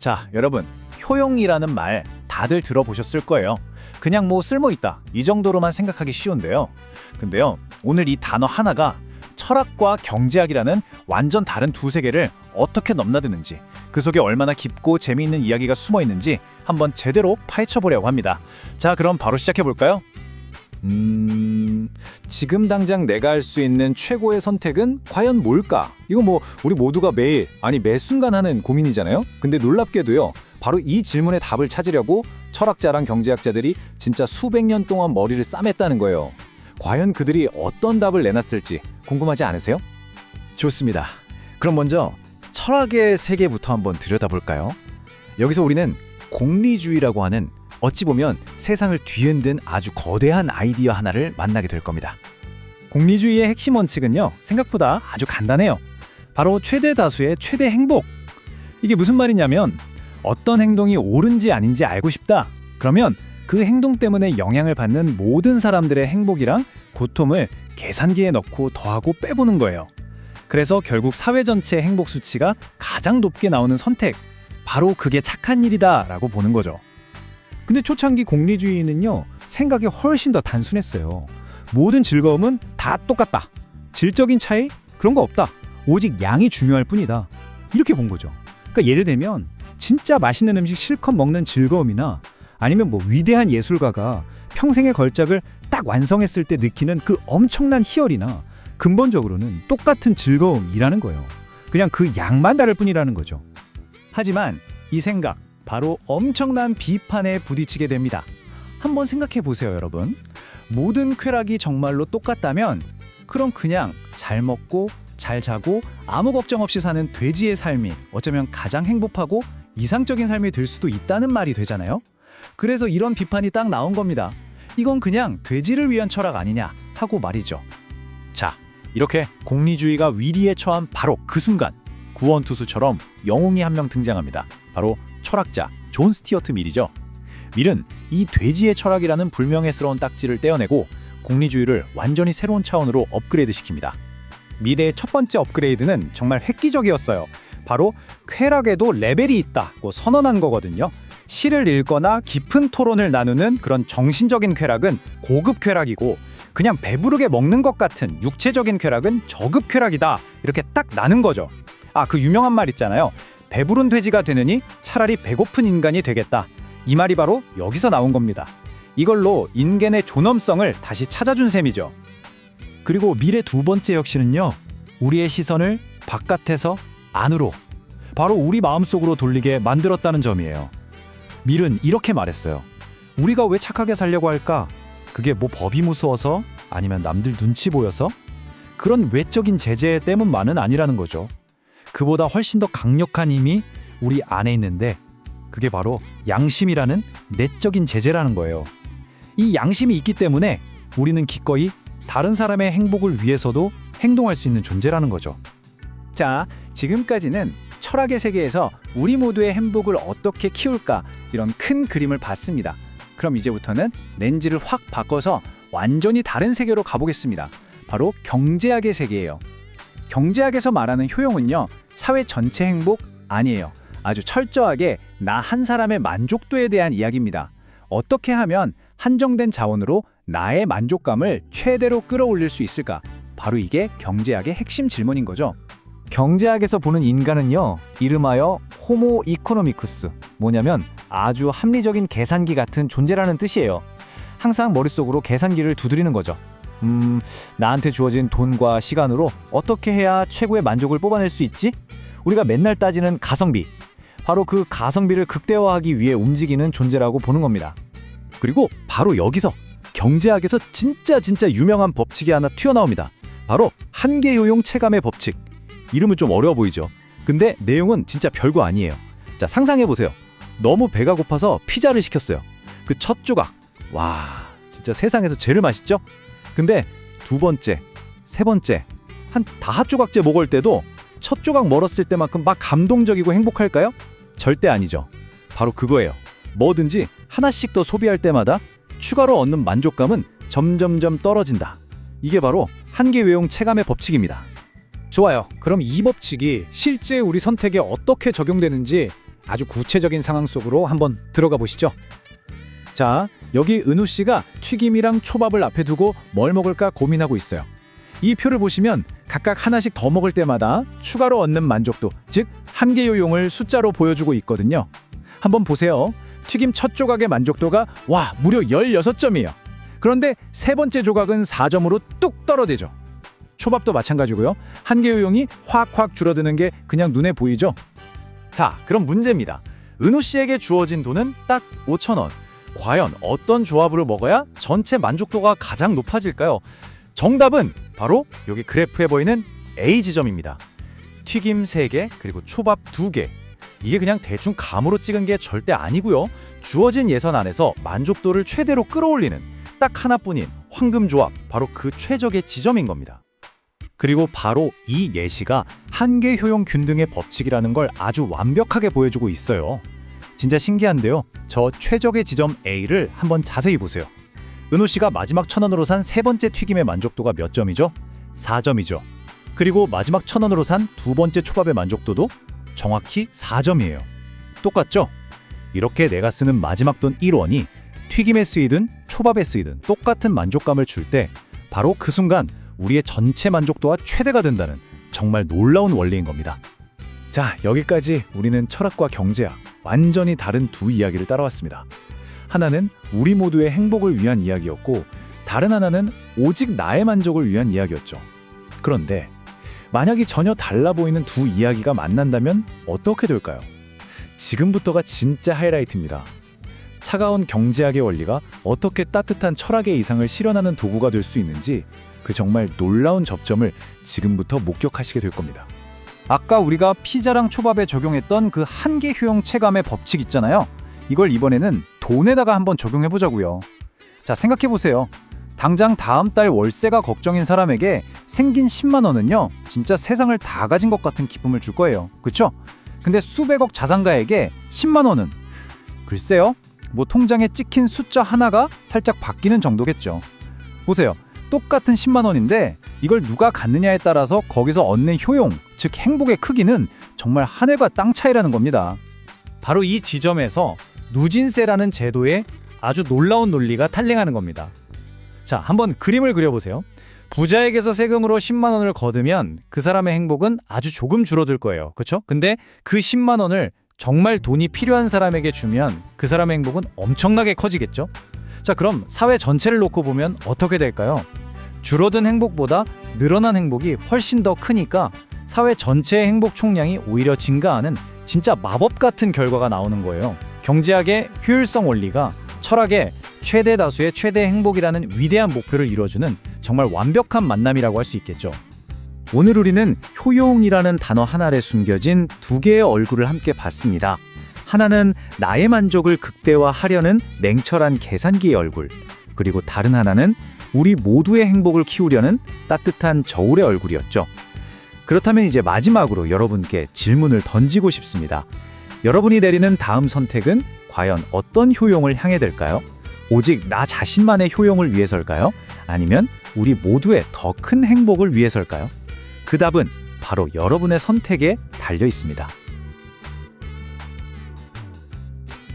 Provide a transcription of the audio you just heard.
자, 여러분, 효용이라는 말 다들 들어보셨을 거예요. 그냥 뭐 쓸모있다 이 정도로만 생각하기 쉬운데요. 근데요, 오늘 이 단어 하나가 철학과 경제학이라는 완전 다른 두 세계를 어떻게 넘나드는지, 그 속에 얼마나 깊고 재미있는 이야기가 숨어 있는지 한번 제대로 파헤쳐보려고 합니다. 자, 그럼 바로 시작해볼까요? 지금 당장 내가 할 수 있는 최고의 선택은 과연 뭘까? 이거 뭐 우리 모두가 매일, 아니 매 순간 하는 고민이잖아요. 근데 놀랍게도요, 바로 이 질문의 답을 찾으려고 철학자랑 경제학자들이 진짜 수백 년 동안 머리를 싸맸다는 거예요. 과연 그들이 어떤 답을 내놨을지 궁금하지 않으세요? 좋습니다. 그럼 먼저 철학의 세계부터 한번 들여다볼까요? 여기서 우리는 공리주의라고 하는, 어찌 보면 세상을 뒤흔든 아주 거대한 아이디어 하나를 만나게 될 겁니다. 공리주의의 핵심 원칙은요, 생각보다 아주 간단해요. 바로 최대 다수의 최대 행복. 이게 무슨 말이냐면, 어떤 행동이 옳은지 아닌지 알고 싶다. 그러면 그 행동 때문에 영향을 받는 모든 사람들의 행복이랑 고통을 계산기에 넣고 더하고 빼보는 거예요. 그래서 결국 사회 전체의 행복 수치가 가장 높게 나오는 선택, 바로 그게 착한 일이다 라고 보는 거죠. 근데 초창기 공리주의는요, 생각이 훨씬 더 단순했어요. 모든 즐거움은 다 똑같다. 질적인 차이? 그런 거 없다. 오직 양이 중요할 뿐이다. 이렇게 본 거죠. 그러니까 예를 들면 진짜 맛있는 음식 실컷 먹는 즐거움이나, 아니면 뭐 위대한 예술가가 평생의 걸작을 딱 완성했을 때 느끼는 그 엄청난 희열이나, 근본적으로는 똑같은 즐거움이라는 거예요. 그냥 그 양만 다를 뿐이라는 거죠. 하지만 이 생각, 바로 엄청난 비판에 부딪히게 됩니다. 한번 생각해 보세요, 여러분. 모든 쾌락이 정말로 똑같다면 그럼 그냥 잘 먹고 잘 자고 아무 걱정 없이 사는 돼지의 삶이 어쩌면 가장 행복하고 이상적인 삶이 될 수도 있다는 말이 되잖아요. 그래서 이런 비판이 딱 나온 겁니다. 이건 그냥 돼지를 위한 철학 아니냐 하고 말이죠. 자, 이렇게 공리주의가 위기에 처한 바로 그 순간, 구원투수처럼 영웅이 한 명 등장합니다. 바로 철학자 존 스티어트 밀이죠. 밀은 이 돼지의 철학이라는 불명예스러운 딱지를 떼어내고 공리주의를 완전히 새로운 차원으로 업그레이드 시킵니다. 밀의 첫 번째 업그레이드는 정말 획기적이었어요. 바로 쾌락에도 레벨이 있다고 선언한 거거든요. 시를 읽거나 깊은 토론을 나누는 그런 정신적인 쾌락은 고급 쾌락이고, 그냥 배부르게 먹는 것 같은 육체적인 쾌락은 저급 쾌락이다. 이렇게 딱 나눈 거죠. 그 유명한 말 있잖아요. 배부른 돼지가 되느니 차라리 배고픈 인간이 되겠다. 이 말이 바로 여기서 나온 겁니다. 이걸로 인간의 존엄성을 다시 찾아준 셈이죠. 그리고 밀의 두 번째 혁신은요, 우리의 시선을 바깥에서 안으로, 바로 우리 마음속으로 돌리게 만들었다는 점이에요. 밀은 이렇게 말했어요. 우리가 왜 착하게 살려고 할까? 그게 뭐 법이 무서워서? 아니면 남들 눈치 보여서? 그런 외적인 제재 때문만은 아니라는 거죠. 그보다 훨씬 더 강력한 힘이 우리 안에 있는데, 그게 바로 양심이라는 내적인 제재라는 거예요. 이 양심이 있기 때문에 우리는 기꺼이 다른 사람의 행복을 위해서도 행동할 수 있는 존재라는 거죠. 자, 지금까지는 철학의 세계에서 우리 모두의 행복을 어떻게 키울까, 이런 큰 그림을 봤습니다. 그럼 이제부터는 렌즈를 확 바꿔서 완전히 다른 세계로 가보겠습니다. 바로 경제학의 세계예요. 경제학에서 말하는 효용은요, 사회 전체 행복 아니에요. 아주 철저하게 나 한 사람의 만족도에 대한 이야기입니다. 어떻게 하면 한정된 자원으로 나의 만족감을 최대로 끌어올릴 수 있을까? 바로 이게 경제학의 핵심 질문인 거죠. 경제학에서 보는 인간은요, 이름하여 호모 이코노미쿠스, 뭐냐면 아주 합리적인 계산기 같은 존재라는 뜻이에요. 항상 머릿속으로 계산기를 두드리는 거죠. 나한테 주어진 돈과 시간으로 어떻게 해야 최고의 만족을 뽑아낼 수 있지? 우리가 맨날 따지는 가성비, 바로 그 가성비를 극대화하기 위해 움직이는 존재라고 보는 겁니다. 그리고 바로 여기서 경제학에서 진짜 유명한 법칙이 하나 튀어나옵니다. 바로 한계효용 체감의 법칙. 이름은 좀 어려워 보이죠? 근데 내용은 진짜 별거 아니에요. 자, 상상해보세요. 너무 배가 고파서 피자를 시켰어요. 그 첫 조각, 와, 진짜 세상에서 제일 맛있죠? 근데 두 번째, 세 번째, 한 5조각째 먹을 때도 첫 조각 멀었을 때만큼 막 감동적이고 행복할까요? 절대 아니죠. 바로 그거예요. 뭐든지 하나씩 더 소비할 때마다 추가로 얻는 만족감은 점점점 떨어진다. 이게 바로 한계외용 체감의 법칙입니다. 좋아요. 그럼 이 법칙이 실제 우리 선택에 어떻게 적용되는지 아주 구체적인 상황 속으로 한번 들어가 보시죠. 자, 여기 은우 씨가 튀김이랑 초밥을 앞에 두고 뭘 먹을까 고민하고 있어요. 이 표를 보시면 각각 하나씩 더 먹을 때마다 추가로 얻는 만족도, 즉 한계 요용을 숫자로 보여주고 있거든요. 한번 보세요. 튀김 첫 조각의 만족도가 무려 16점이에요. 그런데 세 번째 조각은 4점으로 뚝 떨어지죠. 초밥도 마찬가지고요. 한계 요용이 확 줄어드는 게 그냥 눈에 보이죠? 자, 그럼 문제입니다. 은우 씨에게 주어진 돈은 딱 5,000원. 과연 어떤 조합으로 먹어야 전체 만족도가 가장 높아질까요? 정답은 바로 여기 그래프에 보이는 A 지점입니다. 튀김 3개 그리고 초밥 2개. 이게 그냥 대충 감으로 찍은 게 절대 아니고요. 주어진 예산 안에서 만족도를 최대로 끌어올리는 딱 하나뿐인 황금 조합, 바로 그 최적의 지점인 겁니다. 그리고 바로 이 예시가 한계 효용 균등의 법칙이라는 걸 아주 완벽하게 보여주고 있어요. 진짜 신기한데요. 저 최적의 지점 A를 한번 자세히 보세요. 은우 씨가 마지막 1,000원으로 산 세 번째 튀김의 만족도가 몇 점이죠? 4점이죠. 그리고 마지막 1,000원으로 산 두 번째 초밥의 만족도도 정확히 4점이에요. 똑같죠? 이렇게 내가 쓰는 마지막 돈 1원이 튀김에 쓰이든 초밥에 쓰이든 똑같은 만족감을 줄 때 바로 그 순간 우리의 전체 만족도가 최대가 된다는 정말 놀라운 원리인 겁니다. 자, 여기까지 우리는 철학과 경제학, 완전히 다른 두 이야기를 따라왔습니다. 하나는 우리 모두의 행복을 위한 이야기였고, 다른 하나는 오직 나의 만족을 위한 이야기였죠. 그런데 만약에 전혀 달라 보이는 두 이야기가 만난다면 어떻게 될까요? 지금부터가 진짜 하이라이트입니다. 차가운 경제학의 원리가 어떻게 따뜻한 철학의 이상을 실현하는 도구가 될 수 있는지, 그 정말 놀라운 접점을 지금부터 목격하시게 될 겁니다. 아까 우리가 피자랑 초밥에 적용했던 그 한계 효용 체감의 법칙 있잖아요. 이걸 이번에는 돈에다가 한번 적용해보자고요. 자, 생각해보세요. 당장 다음 달 월세가 걱정인 사람에게 생긴 10만 원은요, 진짜 세상을 다 가진 것 같은 기쁨을 줄 거예요. 그쵸? 근데 수백억 자산가에게 10만 원은 글쎄요, 통장에 찍힌 숫자 하나가 살짝 바뀌는 정도겠죠. 보세요. 똑같은 10만 원인데 이걸 누가 갖느냐에 따라서 거기서 얻는 효용, 즉 행복의 크기는 정말 하늘과 땅 차이라는 겁니다. 바로 이 지점에서 누진세라는 제도의 아주 놀라운 논리가 탄생하는 겁니다. 자, 한번 그림을 그려보세요. 부자에게서 세금으로 10만 원을 거두면 그 사람의 행복은 아주 조금 줄어들 거예요. 그렇죠? 근데 그 10만 원을 정말 돈이 필요한 사람에게 주면 그 사람의 행복은 엄청나게 커지겠죠? 자, 그럼 사회 전체를 놓고 보면 어떻게 될까요? 줄어든 행복보다 늘어난 행복이 훨씬 더 크니까 사회 전체의 행복 총량이 오히려 증가하는 진짜 마법 같은 결과가 나오는 거예요. 경제학의 효율성 원리가 철학의 최대 다수의 최대 행복이라는 위대한 목표를 이뤄주는 정말 완벽한 만남이라고 할 수 있겠죠. 오늘 우리는 효용이라는 단어 하나 아래 숨겨진 두 개의 얼굴을 함께 봤습니다. 하나는 나의 만족을 극대화하려는 냉철한 계산기의 얼굴, 그리고 다른 하나는 우리 모두의 행복을 키우려는 따뜻한 저울의 얼굴이었죠. 그렇다면 이제 마지막으로 여러분께 질문을 던지고 싶습니다. 여러분이 내리는 다음 선택은 과연 어떤 효용을 향해 될까요? 오직 나 자신만의 효용을 위해서일까요? 아니면 우리 모두의 더 큰 행복을 위해서일까요? 그 답은 바로 여러분의 선택에 달려 있습니다.